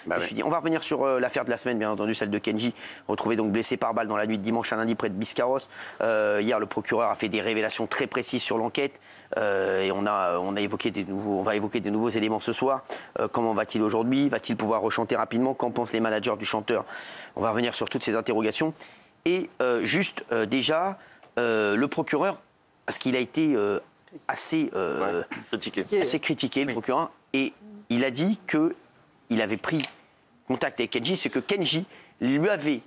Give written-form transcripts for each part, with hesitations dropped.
Je me suis dit, on va revenir sur l'affaire de la semaine, bien entendu, celle de Kenji, retrouvé donc blessé par balle dans la nuit de dimanche à lundi près de Biscarrosse. Hier, le procureur a fait des révélations très précises sur l'enquête. Et on va évoquer des nouveaux éléments ce soir. Comment va-t-il aujourd'hui? Va-t-il pouvoir rechanter rapidement? Qu'en pensent les managers du chanteur? On va revenir sur toutes ces interrogations. Et déjà, le procureur, parce qu'il a été assez critiqué, le procureur, et il a dit qu'il avait pris contact avec Kenji, c'est que Kenji lui avait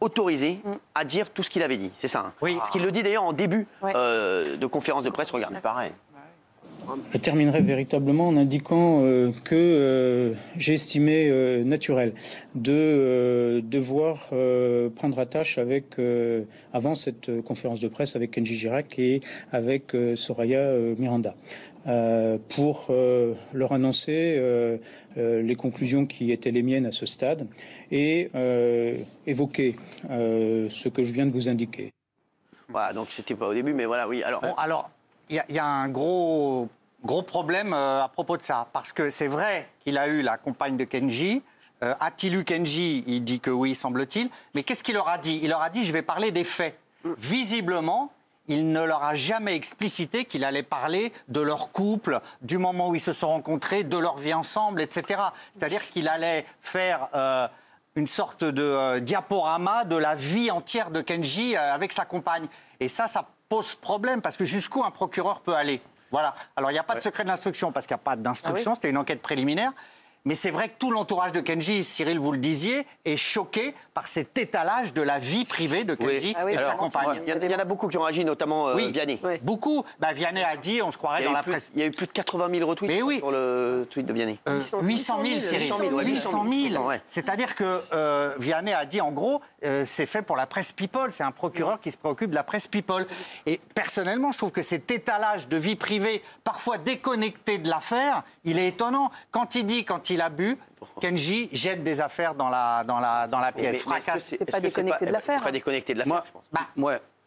autorisé à dire tout ce qu'il avait dit, c'est ça, hein? Oui. Ce qu'il le dit d'ailleurs en début de conférence de presse, regardez. Pareil. Je terminerai véritablement en indiquant que j'ai estimé naturel de devoir prendre attache avec, avant cette conférence de presse avec Kenji Girac et avec Soraya Miranda, pour leur annoncer les conclusions qui étaient les miennes à ce stade et évoquer ce que je viens de vous indiquer. Voilà, donc c'était pas au début, mais voilà, oui. Alors, bon, alors il y a un gros problème à propos de ça, parce que c'est vrai qu'il a eu la compagne de Kenji. A-t-il eu Kenji? Il dit que oui, semble-t-il. Mais qu'est-ce qu'il leur a dit? Il leur a dit, je vais parler des faits. Visiblement, il ne leur a jamais explicité qu'il allait parler de leur couple, du moment où ils se sont rencontrés, de leur vie ensemble, etc. C'est-à-dire qu'il allait faire une sorte de diaporama de la vie entière de Kenji avec sa compagne. Et ça pose problème, parce que jusqu'où un procureur peut aller? Voilà. Alors, il n'y a pas de secret de l'instruction, parce qu'il n'y a pas d'instruction, c'était une enquête préliminaire. Mais c'est vrai que tout l'entourage de Kenji, Cyril, vous le disiez, est choqué par cet étalage de la vie privée de Kenji et de sa compagne. Il y en a beaucoup qui ont réagi, notamment Vianney. Oui, beaucoup. Vianney a dit, on se croirait dans la presse. Il y a eu plus de 80 000 retweets sur le tweet de Vianney. 800 000, Cyril. 800 000. C'est-à-dire que Vianney a dit, en gros, c'est fait pour la presse People. C'est un procureur qui se préoccupe de la presse People. Et personnellement, je trouve que cet étalage de vie privée, parfois déconnecté de l'affaire, il est étonnant. Quand il a bu, Kenji jette des affaires dans la pièce, fracasse. C'est pas déconnecté de l'affaire. C'est pas déconnecté de l'affaire, je pense.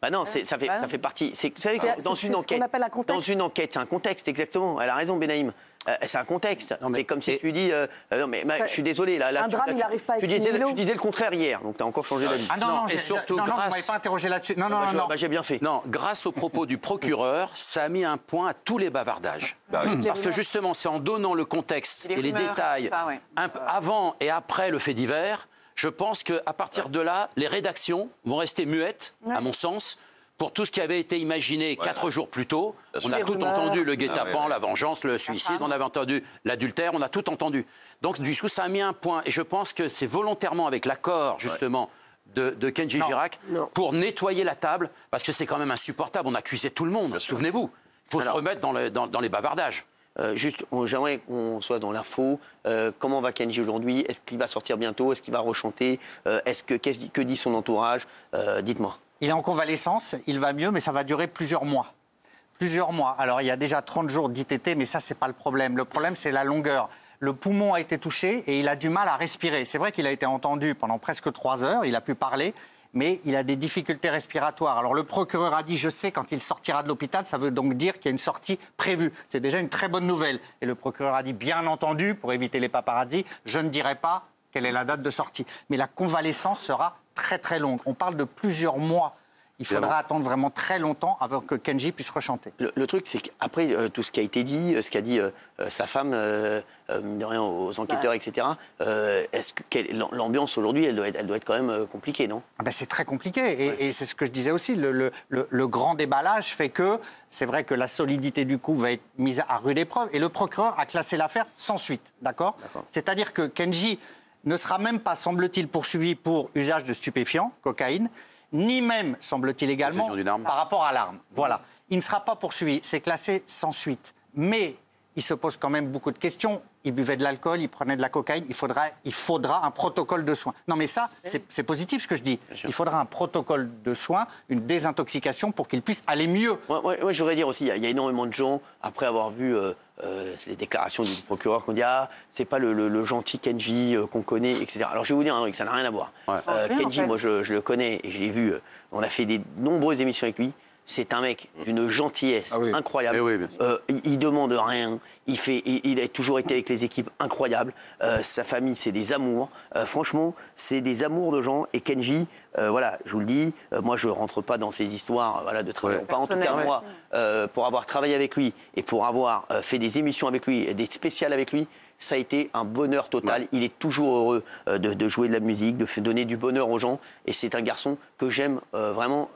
Bah non, ça fait partie. Vous savez, dans une enquête, c'est un contexte, exactement. Elle a raison, Benaïm. C'est un contexte. C'est comme si tu dis. Non, mais je suis désolé. Un drame, il n'arrive pas à être tu disais le contraire hier, donc tu as encore changé d'avis. Ah non, et surtout, vous ne m'avez pas interrogé là-dessus. Non. J'ai bien fait. Non, grâce aux propos du procureur, ça a mis un point à tous les bavardages. Parce que justement, c'est en donnant le contexte et les détails avant et après le fait divers, je pense qu'à partir de là, les rédactions vont rester muettes, à mon sens, pour tout ce qui avait été imaginé 4 jours plus tôt. On a tout entendu, le guet-apens, la vengeance, le suicide, on avait entendu l'adultère, on a tout entendu. Donc du coup, ça a mis un point. Et je pense que c'est volontairement avec l'accord, justement, de Kenji Girac, pour nettoyer la table, parce que c'est quand même insupportable. On accusait tout le monde, souvenez-vous. Il faut se remettre dans les bavardages. J'aimerais qu'on soit dans l'info. Comment va Kenji aujourd'hui? Est-ce qu'il va sortir bientôt? Est-ce qu'il va rechanter? Que dit son entourage? Dites-moi. Il est en convalescence, il va mieux, mais ça va durer plusieurs mois. Plusieurs mois. Alors, il y a déjà 30 jours d'ITT, mais ça, c'est pas le problème. Le problème, c'est la longueur. Le poumon a été touché et il a du mal à respirer. C'est vrai qu'il a été entendu pendant presque 3 heures, il a pu parler, mais il a des difficultés respiratoires. Alors, le procureur a dit, je sais, quand il sortira de l'hôpital, ça veut donc dire qu'il y a une sortie prévue. C'est déjà une très bonne nouvelle. Et le procureur a dit, bien entendu, pour éviter les paparazzis, je ne dirai pas quelle est la date de sortie. Mais la convalescence sera très très longue. On parle de plusieurs mois. Il faudra attendre vraiment très longtemps avant que Kenji puisse rechanter. Le truc, c'est qu'après tout ce qui a été dit, ce qu'a dit sa femme, mine de rien, aux enquêteurs, etc., est-ce que l'ambiance aujourd'hui, elle doit être quand même compliquée, non? C'est très compliqué. Et c'est ce que je disais aussi. Le grand déballage fait que c'est vrai que la solidité du coup va être mise à rude épreuve. Et le procureur a classé l'affaire sans suite. D'accord. C'est-à-dire que Kenji ne sera même pas, semble-t-il, poursuivi pour usage de stupéfiants, cocaïne, ni même, semble-t-il également, par rapport à l'arme. Voilà. Il ne sera pas poursuivi. C'est classé sans suite. Mais il se pose quand même beaucoup de questions. Il buvait de l'alcool, il prenait de la cocaïne. Il faudra un protocole de soins. Non, mais ça, c'est positif ce que je dis. Il faudra un protocole de soins, une désintoxication pour qu'il puisse aller mieux. Moi, je voudrais dire aussi, il y a énormément de gens, après avoir vu les déclarations du procureur, qui ont dit « Ah, c'est pas le gentil Kenji qu'on connaît, etc. » Alors, je vais vous dire un truc, ça n'a rien à voir. Kenji, moi, je le connais et je l'ai vu. On a fait de nombreuses émissions avec lui. c'est un mec d'une gentillesse incroyable. Oui, Il demande rien. Il a toujours été avec les équipes incroyables. Sa famille, c'est des amours. Franchement, c'est des amours de gens. Et Kenji, voilà, je vous le dis, moi, je rentre pas dans ces histoires de travail. Pas en tout cas, moi, pour avoir travaillé avec lui et pour avoir fait des émissions avec lui, des spéciales avec lui, ça a été un bonheur total. Ouais. Il est toujours heureux de jouer de la musique, de donner du bonheur aux gens. Et c'est un garçon que j'aime vraiment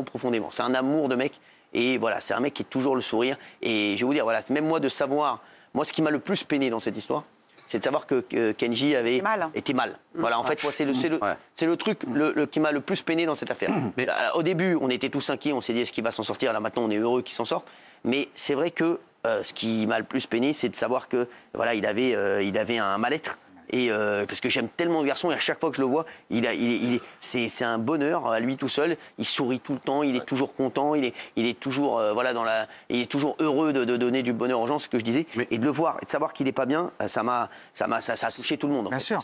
profondément. C'est un amour de mec. Et voilà, c'est un mec qui est toujours le sourire. Et je vais vous dire, voilà, même moi de savoir, moi ce qui m'a le plus peiné dans cette histoire, c'est de savoir que Kenji était mal. Voilà, en fait, moi, c'est le truc qui m'a le plus peiné dans cette affaire. Mais, au début, on était tous inquiets, on s'est dit est-ce qu'il va s'en sortir. Là maintenant, on est heureux qu'il s'en sorte. Mais c'est vrai que ce qui m'a le plus peiné, c'est de savoir que voilà, il avait un mal-être. Et parce que j'aime tellement ce garçon et à chaque fois que je le vois, c'est un bonheur à lui tout seul. Il sourit tout le temps, il est toujours content, il est toujours il est toujours heureux de donner du bonheur aux gens, ce que je disais. Et de le voir et de savoir qu'il n'est pas bien, ça a touché tout le monde. Bien sûr.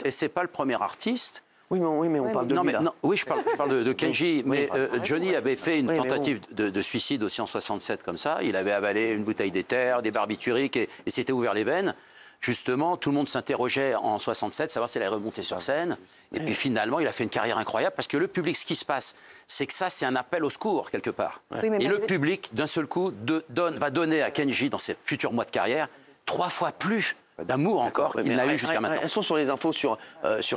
Et c'est pas le premier artiste. Oui, mais on parle de lui, là. Oui, je parle de Kenji, mais Johnny avait fait une tentative de suicide aussi en 67 comme ça. Il avait avalé une bouteille d'éther, des barbituriques et s'était ouvert les veines. Justement, tout le monde s'interrogeait en 67, savoir s'il allait remonter sur scène. Et puis finalement, il a fait une carrière incroyable parce que le public, ce qui se passe, c'est que ça, c'est un appel au secours quelque part. Et le public, d'un seul coup, va donner à Kenji, dans ses futurs mois de carrière, 3 fois plus d'amour encore qu'il n'a eu jusqu'à maintenant. Elles sont sur les infos sur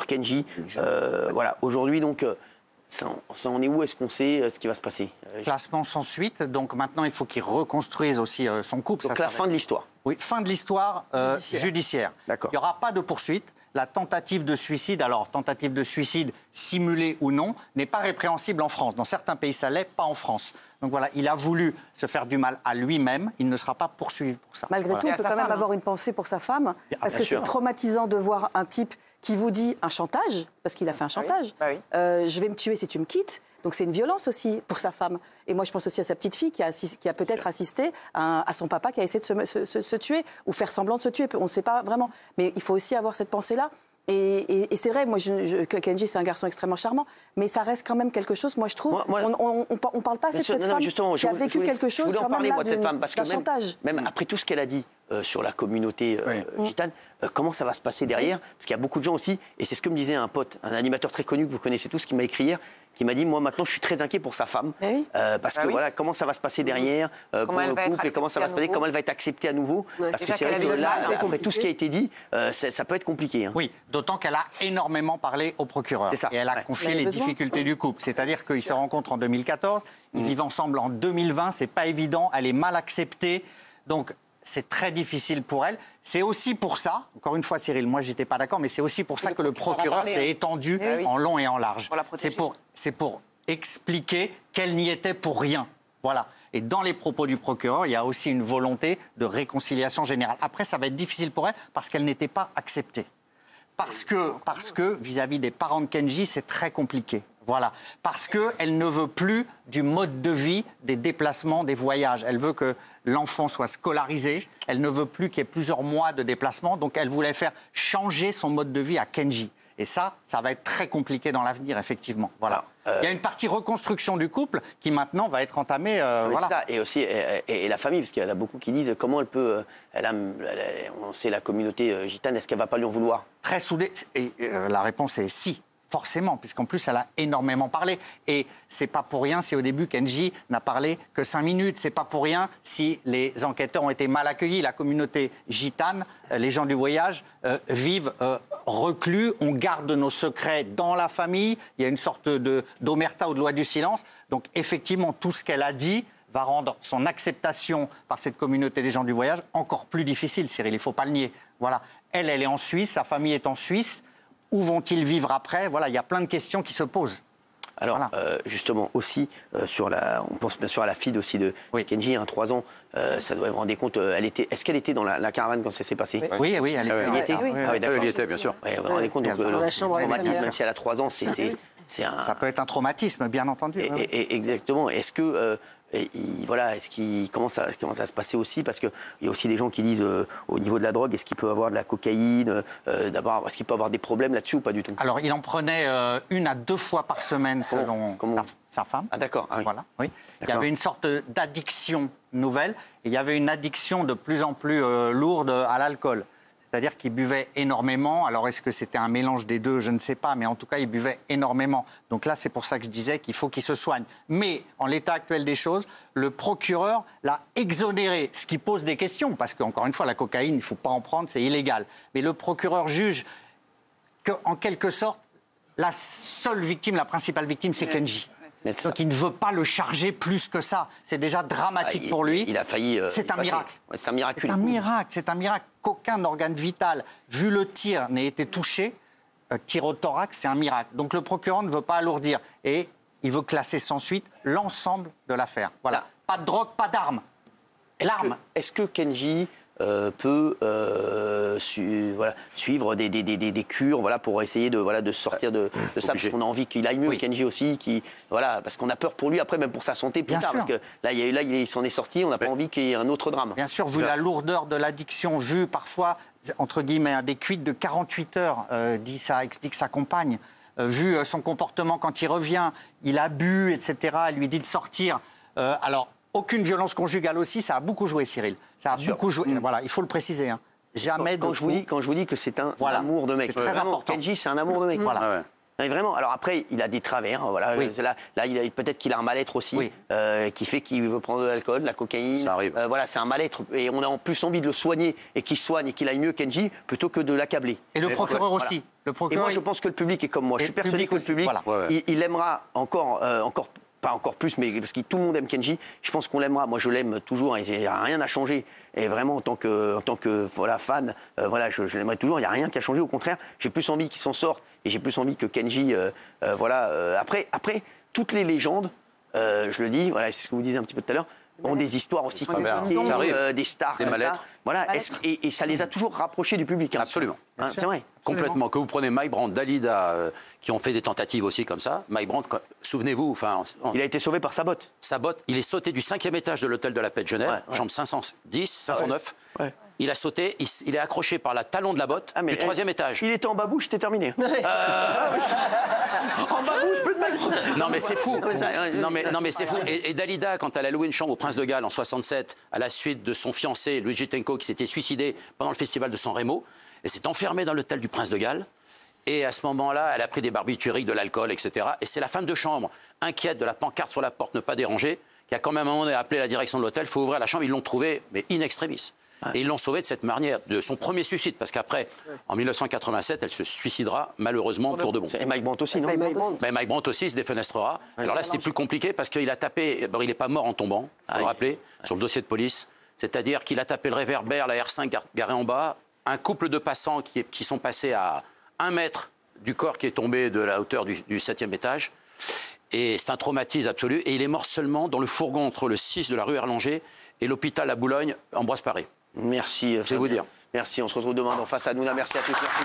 Kenji. Voilà, aujourd'hui, donc, ça en est où? Est-ce qu'on sait ce qui va se passer? Classement sans suite. Donc maintenant, il faut qu'il reconstruise aussi son couple. Donc la fin de l'histoire. Oui, fin de l'histoire judiciaire. Il n'y aura pas de poursuite. La tentative de suicide, alors tentative de suicide simulée ou non, n'est pas répréhensible en France. Dans certains pays, ça l'est, pas en France. Donc voilà, il a voulu se faire du mal à lui-même. Il ne sera pas poursuivi pour ça. Malgré tout, on peut quand même avoir une pensée pour sa femme. Parce que c'est traumatisant de voir un type qui vous dit un chantage, parce qu'il a fait un chantage. Je vais me tuer si tu me quittes. Donc c'est une violence aussi pour sa femme. Et moi, je pense aussi à sa petite fille qui a peut-être assisté à son papa qui a essayé de se tuer ou faire semblant de se tuer. On ne sait pas vraiment. Mais il faut aussi avoir cette pensée-là. Et c'est vrai, moi, Kenji, c'est un garçon extrêmement charmant, mais ça reste quand même quelque chose, moi, je trouve. On ne parle pas assez de cette femme qui a vécu quelque chose quand même là, d'un chantage. Même après tout ce qu'elle a dit sur la communauté gitane, comment ça va se passer derrière? Parce qu'il y a beaucoup de gens aussi, et c'est ce que me disait un pote, un animateur très connu que vous connaissez tous, qui m'a écrit hier, qui m'a dit, moi maintenant je suis très inquiet pour sa femme, parce que voilà, comment ça va se passer derrière pour le couple, et comment ça va se passer, comment elle va être acceptée à nouveau, parce que c'est vrai que là, après tout ce qui a été dit, ça peut être compliqué. Hein. Oui, d'autant qu'elle a énormément parlé au procureur, et elle a confié les difficultés du couple, c'est-à-dire qu'ils se rencontrent en 2014, ils vivent ensemble en 2020, c'est pas évident, elle est mal acceptée, donc c'est très difficile pour elle. C'est aussi pour ça, encore une fois Cyril, moi j'étais pas d'accord, mais c'est aussi pour ça que le procureur s'est étendu en long et en large. C'est pour expliquer qu'elle n'y était pour rien. Voilà. Et dans les propos du procureur, il y a aussi une volonté de réconciliation générale. Après, ça va être difficile pour elle parce qu'elle n'était pas acceptée. Parce que vis-à-vis des parents de Kenji, c'est très compliqué. Voilà. Parce qu'elle ne veut plus du mode de vie, des déplacements, des voyages. Elle veut que l'enfant soit scolarisé. Elle ne veut plus qu'il y ait plusieurs mois de déplacement. Donc, elle voulait faire changer son mode de vie à Kenji. Et ça va être très compliqué dans l'avenir, effectivement. Voilà. Il y a une partie reconstruction du couple qui, maintenant, va être entamée. Voilà. Ça. Et aussi et la famille, parce qu'il y en a beaucoup qui disent comment elle peut... on sait la communauté gitane, est-ce qu'elle ne va pas lui en vouloir? Très soudée. Et la réponse est si. Forcément, puisqu'en plus, elle a énormément parlé. Et c'est pas pour rien si au début, Kenji n'a parlé que 5 minutes. C'est pas pour rien si les enquêteurs ont été mal accueillis. La communauté gitane, les gens du voyage, vivent reclus. On garde nos secrets dans la famille. Il y a une sorte d'omerta ou de loi du silence. Donc, effectivement, tout ce qu'elle a dit va rendre son acceptation par cette communauté des gens du voyage encore plus difficile, Cyril. Il ne faut pas le nier. Voilà. Elle est en Suisse, sa famille est en Suisse. Où vont-ils vivre après? Voilà, il y a plein de questions qui se posent. Alors, justement, aussi, on pense bien sûr à la fille aussi de Kenji, 3 ans. Ça doit vous rendre compte, est-ce qu'elle était dans la caravane quand ça s'est passé? Oui, elle était. Elle y était. Elle y était, bien sûr. Vous vous rendez compte, donc, le traumatisme, même si elle a 3 ans, ça peut être un traumatisme, bien entendu. Exactement. Est-ce que voilà, comment ça va se passer aussi? Parce qu'il y a aussi des gens qui disent au niveau de la drogue, est-ce qu'il peut avoir de la cocaïne? Est-ce qu'il peut avoir des problèmes là-dessus ou pas du tout? Alors, il en prenait 1 à 2 fois par semaine selon sa femme. Ah d'accord. Ah, oui. Voilà, oui. Il y avait une sorte d'addiction nouvelle et il y avait une addiction de plus en plus lourde à l'alcool. C'est-à-dire qu'il buvait énormément. Alors, est-ce que c'était un mélange des deux? Je ne sais pas. Mais en tout cas, il buvait énormément. Donc là, c'est pour ça que je disais qu'il faut qu'il se soigne. Mais en l'état actuel des choses, le procureur l'a exonéré. Ce qui pose des questions. Parce qu'encore une fois, la cocaïne, il ne faut pas en prendre, c'est illégal. Mais le procureur juge qu'en quelque sorte, la seule victime, la principale victime, c'est Kenji. Donc il ne veut pas le charger plus que ça. C'est déjà dramatique pour lui. Il a failli. C'est un miracle. Ouais, c'est un miracle. C'est un miracle. Qu'aucun organe vital, vu le tir, n'ait été touché. Tir au thorax, c'est un miracle. Donc le procureur ne veut pas alourdir. Et il veut classer sans suite l'ensemble de l'affaire. Voilà. Pas de drogue, pas d'armes. L'arme. Est-ce que Kenji peut suivre des cures, voilà, pour essayer de sortir de ça, parce qu'on a envie qu'il aille mieux, Kenji aussi, parce qu'on a peur pour lui après, même pour sa santé plus tard, parce que là il s'en est sorti, on n'a pas envie qu'il y ait un autre drame. Bien sûr, vu la lourdeur de l'addiction, vu parfois, entre guillemets, des cuites de 48 heures, explique sa compagne, vu son comportement quand il revient, il a bu, etc., elle lui dit de sortir. Aucune violence conjugale aussi, ça a beaucoup joué, Cyril. Ça a beaucoup joué. Voilà, il faut le préciser. Hein. Jamais quand je vous dis que c'est un amour de mec. C'est très important. Kenji, c'est un amour de mec. Voilà. Mais vraiment. Alors après, il a des travers. Voilà. Oui. Là, peut-être qu'il a un mal-être aussi, qui fait qu'il veut prendre de l'alcool, de la cocaïne. Ça arrive. Voilà, c'est un mal-être. Et on a en plus envie de le soigner et qu'il soigne et qu'il aille mieux, Kenji, plutôt que de l'accabler. Et le procureur aussi. Voilà. Le procureur, et moi, je pense que le public est comme moi. Je suis persuadé que le public, il aimera encore. Pas encore plus, mais parce que tout le monde aime Kenji. Je pense qu'on l'aimera. Moi, je l'aime toujours. Il n'y a rien à changer. Et vraiment, en tant que fan, je l'aimerais toujours. Il n'y a rien qui a changé. Au contraire, j'ai plus envie qu'il s'en sorte. Et j'ai plus envie que Kenji. Après, toutes les légendes, je le dis, c'est ce que vous disiez un petit peu tout à l'heure, ont des histoires aussi des stars, des mal-être. Voilà, et ça les a toujours rapprochés du public. Hein. Absolument. C'est vrai. Complètement. Que vous prenez Mike Brandt, Dalida, qui ont fait des tentatives aussi comme ça. Mike Brandt, souvenez-vous, il a été sauvé par Sabot. Sabot, il est sauté du 5e étage de l'hôtel de la Paix de Genève, chambre 510, 509. Ouais. Il a sauté, il est accroché par la talon de la botte du 3e étage. Il était en babouche, c'était terminé. En babouche, plus de Mike Brandt. Non mais c'est fou. Non mais c'est fou. Et Dalida, quand elle a loué une chambre au Prince de Galles en 67, à la suite de son fiancé Luigi Tenco qui s'était suicidé pendant le festival de San Remo, elle s'est enfermée dans l'hôtel du Prince de Galles. Et à ce moment-là, elle a pris des barbituriques, de l'alcool, etc. Et c'est la femme de chambre, inquiète de la pancarte sur la porte, ne pas déranger, qui a quand même à un moment donné appelé la direction de l'hôtel, il faut ouvrir la chambre, ils l'ont trouvée, mais in extremis. Et ils l'ont sauvée de cette manière, de son premier suicide, parce qu'après, en 1987, elle se suicidera malheureusement pour de bon. Et Mike Brandt aussi, non? Mike Brandt aussi se défenestrera. Alors là, c'était plus compliqué parce qu'il a tapé, il n'est pas mort en tombant, vous vous rappelez, sur le dossier de police, c'est-à-dire qu'il a tapé le réverbère, la R5 garée en bas, un couple de passants qui sont passés à 1 mètre du corps qui est tombé de la hauteur du 7e étage. Et c'est un traumatisme absolu. Et il est mort seulement dans le fourgon entre le 6 de la rue Erlanger et l'hôpital à Boulogne, Ambroise Paré. Merci. Je vais vous dire. Merci, on se retrouve demain dans Face à Hanouna. Merci à tous. Merci.